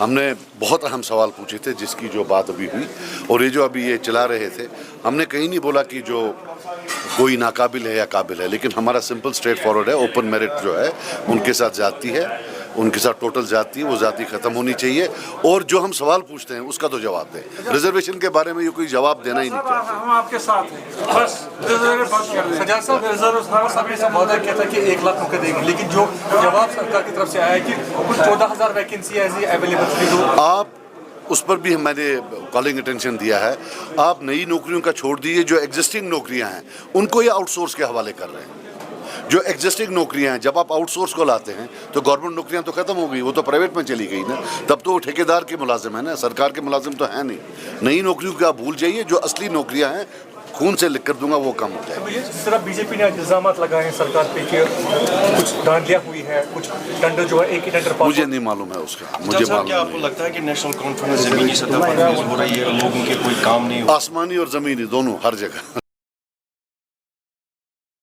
ہم نے بہت اہم سوال پوچھے تھے جس کی جو بات ابھی ہوئی اور یہ جو ابھی یہ چلا رہے تھے، ہم نے کہیں نہیں بولا کہ جو کوئی ناقابل ہے یا قابل ہے، لیکن ہمارا سمپل سٹریٹ فارورڈ ہے، اوپن میرٹ جو ہے ان کے ساتھ زیادتی ہے، ان کے ساتھ ٹوٹل زیادتی ہے، وہ زیادتی ختم ہونی چاہیے اور جو ہم سوال پوچھتے ہیں اس کا تو جواب دیں۔ ریزرویشن کے بارے میں یہ کوئی جواب دینا ہی نہیں چاہتے۔ ہم آپ کے ساتھ ہیں، بس سجاد صاحب نے وعدہ کیا تھا کہ 1 لاکھ موقع دیں گے، لیکن جو جواب سرکار کی طرف سے آیا ہے کہ کچھ 14,000 ویکینسی ایسی اویلیبل تھی جو آپ اس پر بھی میں نے کالنگ اٹینشن دیا ہے، آپ نئی نوکریوں کا چھوڑ دیجیے، جو ایگزسٹنگ نوکریاں ہیں ان کو یہ آؤٹ سورس کے حوالے کر رہے ہیں۔ جو ایگزسٹنگ نوکریاں ہیں جب آپ آؤٹ سورس کو لاتے ہیں تو گورنمنٹ نوکریاں تو ختم ہو گئی، وہ تو پرائیویٹ میں چلی گئی نا، تب تو وہ ٹھیکیدار کے ملازم ہیں نا، سرکار کے ملازم تو ہیں نہیں۔ نئی نوکریوں کا آپ بھول جائیے، جو اصلی نوکریاں ہیں خون سے لکھ کر دوں گا وہ کم ہو جائے۔ صرف بی جے پی نے الزامات لگائے ہیں سرکار پہ کہ کچھ دھاندلیاں ہوئی ہے، کچھ ٹینڈر جو ہے ایک ہی ٹینڈر پاس مجھے نہیں معلوم ہے اس کا، مجھے معلوم کیا آپ کو لگتا ہے کہ نیشنل کانفرنس زمینی سطح پر ہو رہی ہے، لوگوں کے کوئی کام نہیں ہو؟ آسمانی اور زمینی دونوں ہر جگہ۔